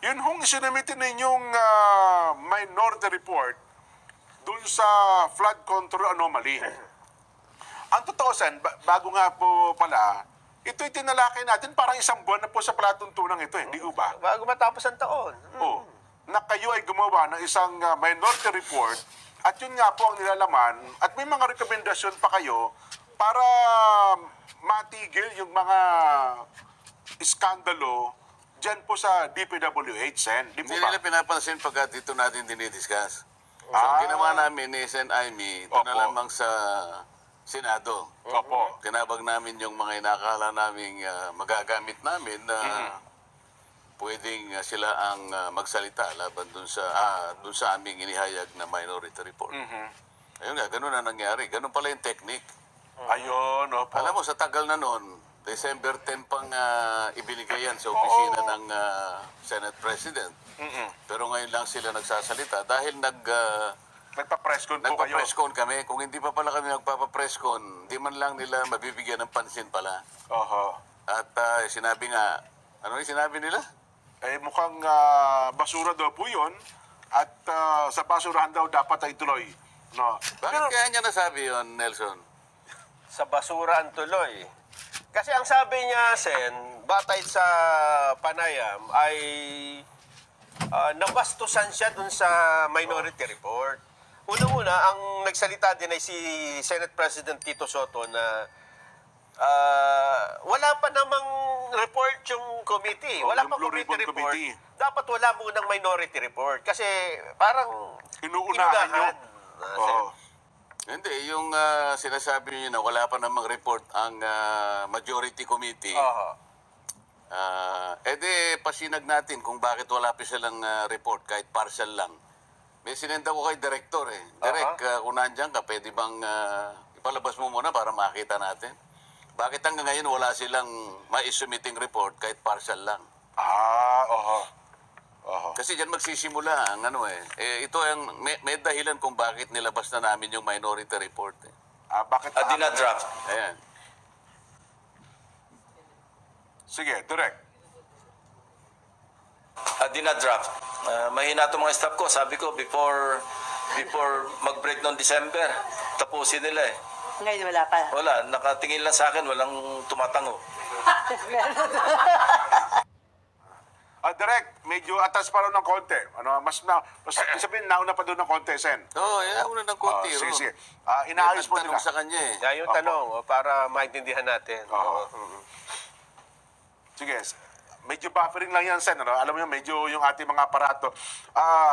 Yun hong isinamitin ninyong minority report dun sa flood control anomaly. Ang totoo, Sen, bago nga po pala, ito'y tinalakay natin parang isang buwan na po sa palatuntunang ito, hindi ko ba? Bago matapos ang taon. Oh, na kayo ay gumawa ng isang minority report at yun nga po ang nilalaman at may mga rekomendasyon pa kayo para matigil yung mga iskandalo dyan po sa DPWH, Sen. Di po Hindi ba? nila pinapansin pagka dito natin dinidiscuss. So, ang ginawa namin ni Sen. Aimee, ito na Opo. lamang sa Senado. Opo. Tinabag namin yung mga inakala naming magagamit namin na pwedeng sila ang magsalita laban dun sa aming inihayag na minority report. Ayun nga, ganun na nangyari. Ganun pala yung technique. Ayun, opo. Alam mo, sa tagal na noon, December 10 pang ibinigay yan sa opisina ng Senate President. Pero ngayon lang sila nagsasalita dahil Nagpa-presscon po kayo. nagpa-presscon kami. Kung hindi pa pala kami nagpapa-presscon, di man lang nila mabibigyan ng pansin pala. Oho. At sinabi nga, ano yung sinabi nila? Eh, mukhang basura daw po yun. At sa basurahan daw dapat ay tuloy. No. Bakit kaya niya nasabi yon, Nelson? Sa basura ang tuloy. Kasi ang sabi niya, Sen, batay sa panayam, ay nabastusan siya dun sa minority report. Unang-una, ang nagsalita din ay si Senate President Tito Soto na wala pa namang report yung committee. Oh, Wala yung pa Blue committee Ribbon report. Committee. Dapat wala munang minority report. Kasi parang Inuunahan nyo. Oo. Hindi, yung sinasabi niyo na wala pa namang report ang majority committee. Oo. Edi, pasinag natin kung bakit wala pa silang report, kahit partial lang. May sinenda ko kay Director eh. Direk, kung nandyan ka, pwede bang ipalabas mo muna para makita natin? Bakit hanggang ngayon wala silang ma-submitting report kahit partial lang? Oho. Oho. Kasi dyan magsisimula ang ano eh. Ito ang may dahilan kung bakit nilabas na namin yung minority report eh. Bakit? Dina-draft. Ayan. Sige, direct. Dina-draft. Mahina itong mga staff ko. Sabi ko, before mag-break noong December, tapusin nila eh. Ngayon wala pa. Wala, nakatingin lang sa akin, walang tumatango. Direct, medyo atas pa rin ng konti. Mas sabihin, nauna pa doon ng konti, Sen. Oo, yan una ng konti. Sige, Ron. sige. Inaayos mo Nagtanong nila. sa kanya eh. Yan yung tanong, para maintindihan natin. Oo. Sige, medyo buffering lang yan, Sen. Alam mo yun, medyo yung ating mga aparato.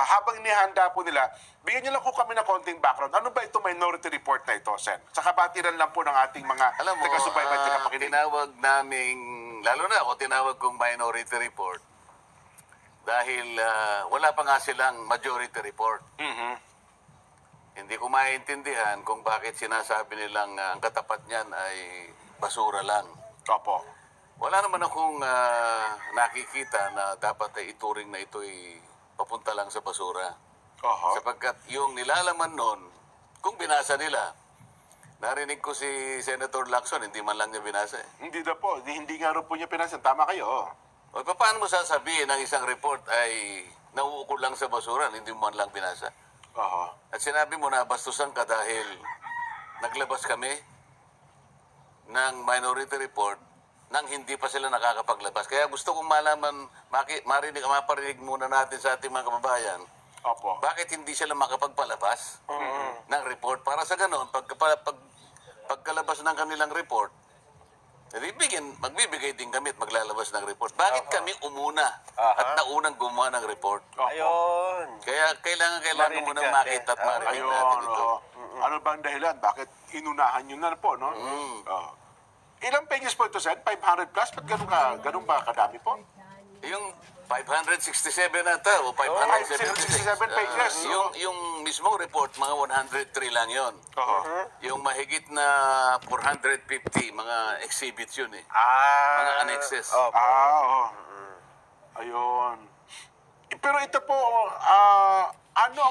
Habang inihanda po nila, bigyan niyo lang po kami ng konting background. Ano ba ito minority report na ito, Sen? Sa kabatiran lang po ng ating mga Alam mo, taga-subaybay, taga-pakinig. tinawag naming, lalo na ako, tinawag kong minority report dahil wala pa nga silang majority report. Hindi ko maintindihan kung bakit sinasabi nilang ang katapat niyan ay basura lang. Opo. Wala naman akong nakikita na dapat ay ituring na ito'y papunta lang sa basura. Oho. Sapagkat yung nilalaman nun, kung binasa nila, narinig ko si Senator Lacson, hindi man lang niya binasa eh. Hindi na po. Hindi nga rin po niya pinansin. Tama kayo. O paano mo sasabihin ang isang report ay nauukol lang sa basura, hindi mo man lang binasa? Oho. At sinabi mo na bastusan ka dahil naglabas kami ng minority report nang hindi pa sila nakakapaglabas. Kaya gusto kong malaman, maparinig muna natin sa ating mga kababayan, Opo. bakit hindi sila makapagpalabas ng report? Para sa ganon, pagkalabas ng kanilang report, magbibigay din kami at maglalabas ng report. Bakit kami umuna at naunang gumawa ng report? Ayun. Kaya kailangan Marinig mo natin. nang makita at marinig Ayun. natin ito. Oho. Ano ba ang dahilan? Bakit inunahan nyo na po, no? Oo. Ilang pages po ito, Sen? 500 plus? Ba't ganun ba kadami po? Yung 567 ata o 576. 567 pages. Yung mismong report, mga 103 lang yon. Oho. Yung mahigit na 450, mga exhibits yun eh. Mga annexes. Oo. Ayun. Pero ito po, ano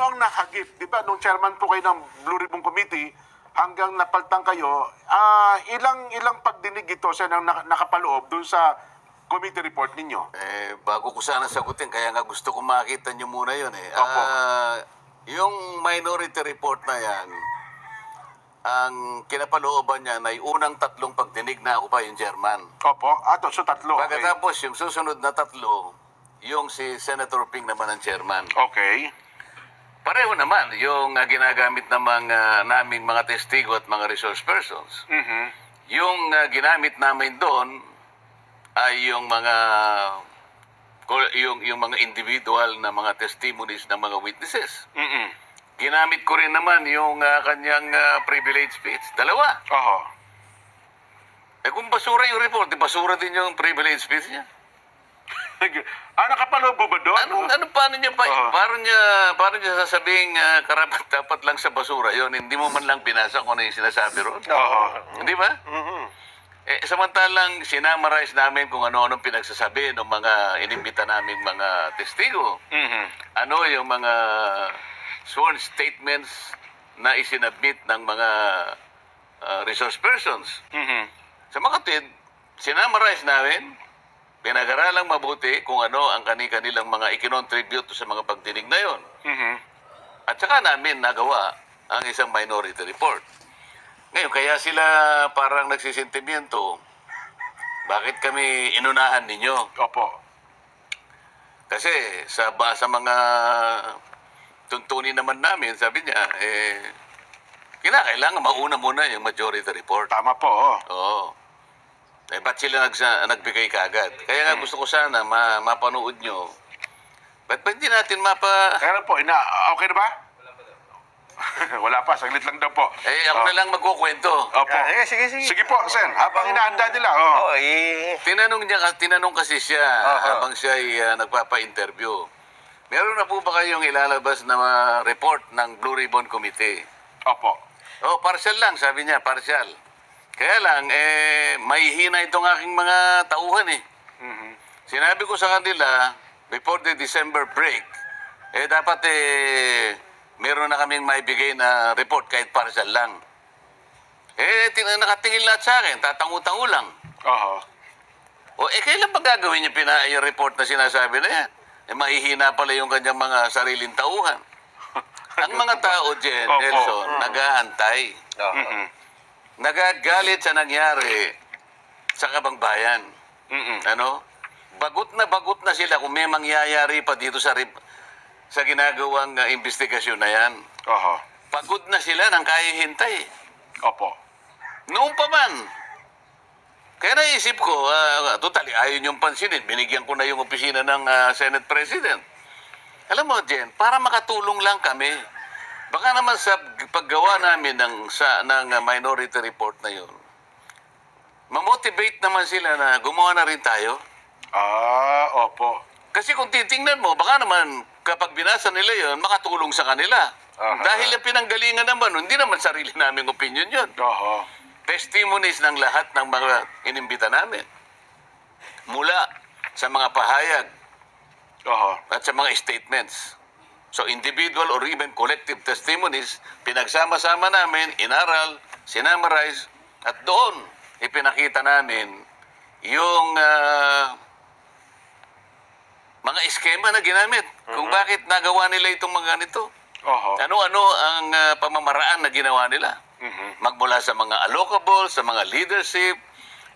ang nakagip? Di ba, nung chairman po kayo ng Blue Ribbon Committee, hanggang napaltang kayo, ilang pagdinig ito sa nakapaloob dun sa committee report ninyo? Bago ko sana sagutin, kaya nga gusto ko makita nyo muna yun eh. Opo. Yung minority report na yan, ang kinapalooban niya ay unang 3 pagdinig na ako pa yung chairman. Opo. So tatlo. Okay. Pagkatapos yung susunod na 3, yung si Senator Ping naman ang chairman. Okay. Pareho naman yung ginagamit ng naming mga testigo at mga resource persons. Mhm. Yung ginamit namin doon ay yung mga individual na mga testimonies ng mga witnesses. Mhm. Ginamit ko rin naman yung kanyang privilege speech. 2. Oho. Kung basura yung report, di basura din yung privilege speech niya. Nakapaloob ba doon? Paano niya pa, Oo. paano niya sasabing karapat dapat lang sa basura yon, hindi mo man lang binasa kung ano yung sinasabi ron. Oho. Di ba? Samantalang sinamarize namin kung ano-anong pinagsasabi ng mga inimbita naming mga testigo. Mhm. Ano yung mga sworn statements na isinabit ng mga resource persons. Mhm. Sa mga kapatid, sinamarize namin, pinag-aralang mabuti kung ano ang kanilang mga ikinontribute sa mga pagdinig na yon. Mhm. At saka namin nagawa ang isang minority report. Ngayon, kaya sila parang nagsisentimiento, bakit kami inunahan ninyo? Opo. Kasi sa mga tuntunin naman namin, sabi niya, kinakailangan mauna muna yung majority report. Tama po. Oo. Ba't sila nagbigay kagad? Kaya nga gusto ko sana mapanood nyo. Ba't ba hindi natin Kaya po, okay na ba? Wala pa, saglit lang daw po. Ako na lang magkukwento. Opo. Sige. Sige po, Sen. Habang inaanda nila. Oo, Tinanong kasi siya habang siya ay nagpapa-interview. Meron na po ba kayong ilalabas na report ng Blue Ribbon Committee? Opo. Partial lang, sabi niya, partial. Kaya lang, mahihina itong aking mga tauhan eh. Mhm. Sinabi ko sa kanila, before the December break, dapat meron na kaming maibigay na report kahit partial lang. Nakatingin lahat sa akin, tatangu-tangu lang. Oho. Kailan ba gagawin yung report na sinasabi na yan? Mahihina pala yung kanyang mga sariling tauhan. Ang mga tao, Jen, Opo. Nelson, nag-aantay. Mhm. Nagagalit sa nangyari sa Kabangbayan. Mhm. Ano? Bagot na sila kung may mangyayari pa dito sa ginagawang investigasyon na yan. Oho. Pagod na sila nang kaya hintay. Opo. Noon pa man. Kaya naisip ko, totally ayaw niyong pansinin. Binigyan ko na yung opisina ng Senate President. Alam mo, Jen, para makatulong lang kami. Baka naman sa paggawa namin ng minority report na yun, mamotivate naman sila na gumawa na rin tayo. Opo. Kasi kung titingnan mo, baka naman kapag binasa nila yun, makatulong sa kanila. Dahil yung pinanggalingan naman, hindi naman sarili naming opinion yun. Oho. Testimonies ng lahat ng mga inimbita namin. Mula sa mga pahayag Oho. at sa mga statements. So individual or even collective testimonies, pinagsama-sama namin, inaral, sinamarize, at doon ipinakita namin yung mga eskema na ginamit. Kung bakit nagawa nila itong mga ganito. Oho. Ano-ano ang pamamaraan na ginawa nila. Mhm. Magmula sa mga allocables, sa mga leadership,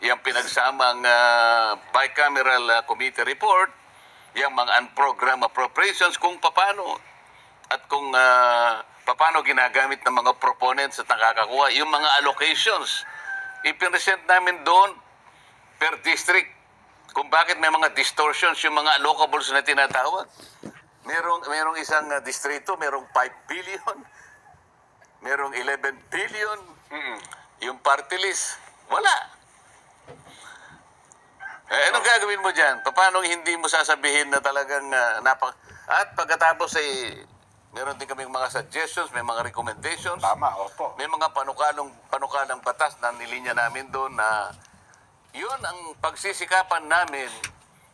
yung pinagsamang bicameral committee report, yung mga unprogrammed appropriations, kung paano at kung paano ginagamit ng mga proponents at nakakakuha, yung mga allocations. Ipinresent namin doon per district kung bakit may mga distortions yung mga allocables na tinatawag. Merong isang distrito, merong 5 billion, merong 11 billion, yung party list, wala. Anong gagawin mo dyan? Paano hindi mo sasabihin na talagang At pagkatapos meron din kaming mga suggestions, may mga recommendations. Tama, opo. May mga panukalang batas na nilinya namin doon na yun ang pagsisikapan namin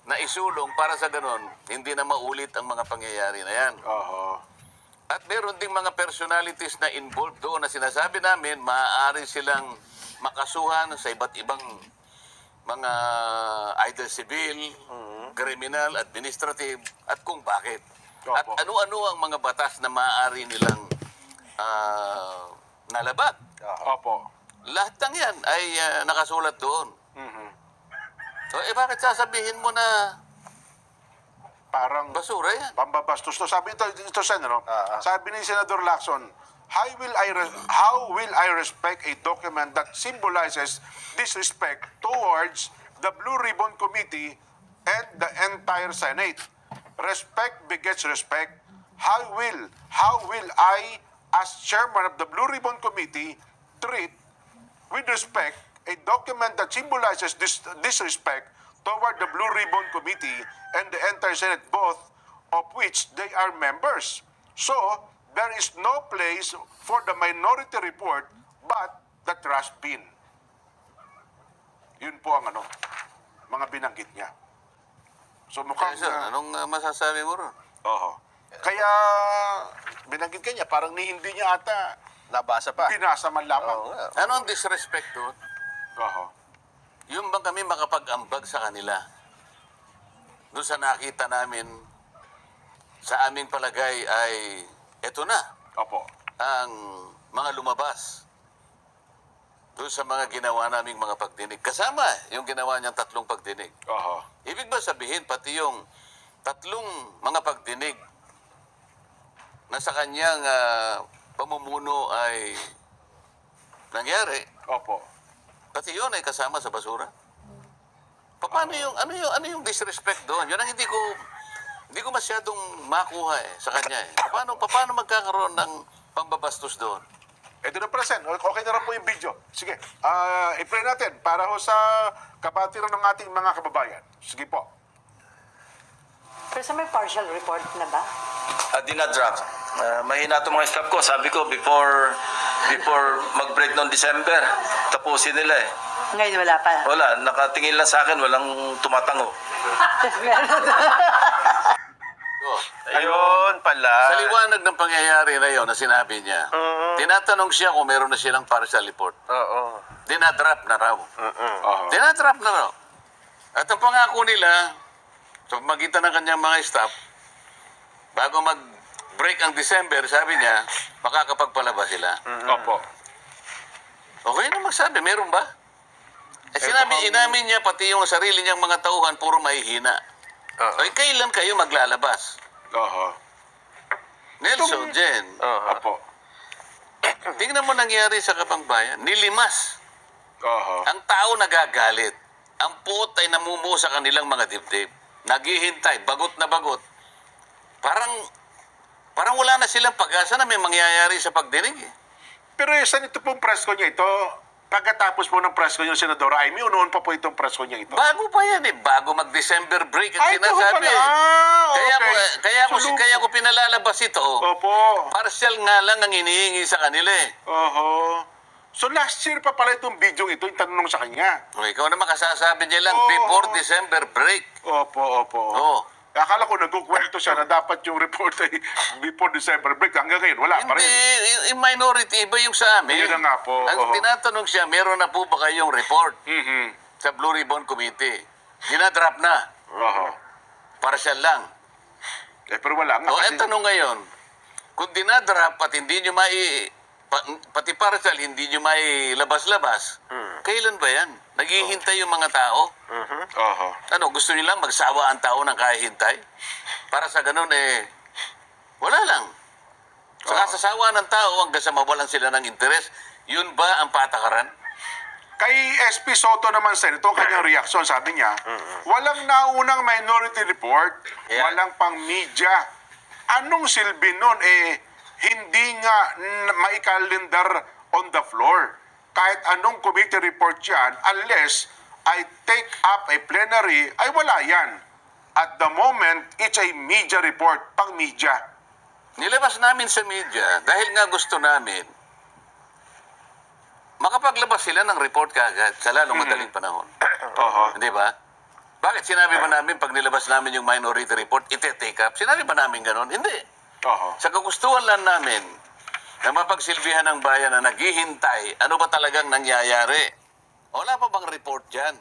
na isulong para sa ganun, hindi na maulit ang mga pangyayari na yan. Oho. At meron ding mga personalities na involved doon na sinasabi namin maaari silang makasuhan sa iba't ibang mga either civil, criminal, administrative, at kung bakit. At Opo. ano-ano ang mga batas na maaari nilang nalabat. Opo. Lahat ng yan ay nakasulat doon. Mhm. So, bakit sasabihin mo na Parang basura yan? pambabastos to. Sabi ito Sen, ano? Sabi ni Senador Lacson, how will I respect a document that symbolizes disrespect towards the Blue Ribbon Committee and the entire Senate? Respect begets respect. How will I, as chairman of the Blue Ribbon Committee, treat with respect a document that symbolizes disrespect toward the Blue Ribbon Committee and the entire Senate, both of which they are members? So, there is no place for the minority report but the trash bin. Yun po ang mga binanggit niya. So mukhang... Sir, anong masasabi mo ron? Oo. Kaya binanggit ka niya, parang hindi niya ata Nabasa pa. binasa man lamang. Oo nga. Ano ang disrespect doon? Oo. Yung bang kami makapag-ambag sa kanila? Doon sa nakita namin, sa aming palagay ay eto na Opo. ang mga lumabas doon sa mga ginawa naming mga pagdinig. Kasama yung ginawa niyang 3 pagdinig. Oo. Ibig ba sabihin, pati yung 3 mga pagdinig na sa kanyang pamumuno ay nangyari, Opo. pati yun ay kasama sa basura? Paano ano yung disrespect doon? Yun ang hindi ko masyadong makuha sa kanya eh. Paano magkakaroon ng pambabastos doon? Ito na pala, Sen. Okay na rin po yung video. Sige. I-play natin para ho sa kabatiran ng ating mga kababayan. Sige po. Pero sa may partial report na ba? Dinadraft. Mahina itong mga staff ko. Sabi ko, before mag-break noong December, tapusin nila eh. Ngayon wala pa. Wala, nakatingin lang sa akin, walang tumatango. Oh, Ayun pala. sa liwanag ng pangyayari na yun na sinabi niya, tinatanong siya kung meron na silang partial report. Oo. Dinadrap na raw. Oo. Dinadrap na raw. At ang pangako nila, sa magitan ng kanyang mga staff, bago mag-break ang December, sabi niya, makakapagpalabas sila. Opo. Okay na magsabi, meron ba? Inamin niya pati yung sarili niyang mga tauhan, puro mahihina. Ay, kailan kayo maglalabas? Oo. Nelson, Jen, Opo. tingnan mo nangyari sa Kapangbayan. Nilimas. Oo. Ang tao nagagalit. Ang puot ay namumuo sa kanilang mga dibdib. Naghihintay, bagot na bagot. Parang wala na silang pag-asa na may mangyayari sa pagdinig. Eh. Pero saan ito pong presko niya ito? Pagkatapos po ng presko niya, Senadora Amy, unoon pa po itong presko niya ito? Bago pa yan eh. Bago mag-December break ang Ay, ito ho sinasabi. pala. Okay. Kaya ko pinalalabas ito. Opo. Partial nga lang ang inihingi sa kanila eh. Oho. So last year pa pala itong video ito, yung tanong sa kanya. O, ikaw naman kasasabi niya lang, Oo. before December break. Opo. Oo. Akala ko nagkukwento siya na dapat yung report ay before December break. Hanggang ngayon, wala pa Hindi, rin. yung minority, iba yung sa amin. Yun na nga po, Ang oo. tinatanong siya, meron na po ba kayong report Mhm. sa Blue Ribbon Committee? Dinadrop na. Oho. Partial lang. Pero wala nga. O, ang tanong ngayon, kung dinadrop at hindi nyo pati partial, hindi nyo may labas-labas, kailan ba yan? Naghihintay yung mga tao? Oho. Ano, gusto nyo lang magsawa ang tao ng kahihintay? Para sa ganun, wala lang. Sa kasasawa ng tao, hanggang sa mawalan sila ng interes, yun ba ang patakaran? Kay SP Soto naman, Sen, ito ang kanyang reaksyon. Sabi niya, walang naunang minority report, Yeah. walang pang media. Anong silbi nun? Hindi nga maikalendar on the floor. Kahit anong committee report yan, unless I take up a plenary, ay wala yan. At the moment, it's a media report, pang media. Nilabas namin sa media dahil nga gusto namin makapaglabas sila ng report kaagad sa lalong madaling panahon. Oho. Hindi ba? Bakit sinabi ba namin pag nilabas namin yung minority report, ite-take up? Sinabi ba namin ganon? Hindi. Oho. Sa kagustuhan lang namin na mapagsilbihan ng bayan na naghihintay, ano ba talagang nangyayari? Wala pa bang report dyan?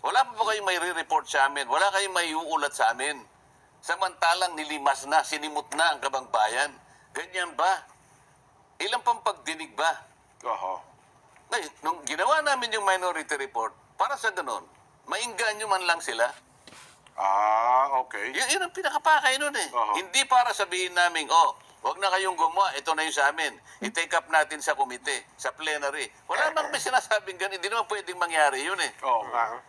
Wala pa ba kayong may re-report sa amin? Wala kayong may uulat sa amin? Samantalang nilimas na, sinimot na ang kabangbayan. Ganyan ba? Ilang pang pagdinig ba? Oho. Ngayon, nung ginawa namin yung minority report, para sa ganun, maingganyo man lang sila. Okay. Yun ang pinakapakay nun eh. Aha. Hindi para sabihin namin, wag na kayong gumawa, ito na yung sa amin. I-take up natin sa komite, sa plenary. Wala bang may sinasabing ganun, hindi naman pwedeng mangyari yun eh. Oo nga.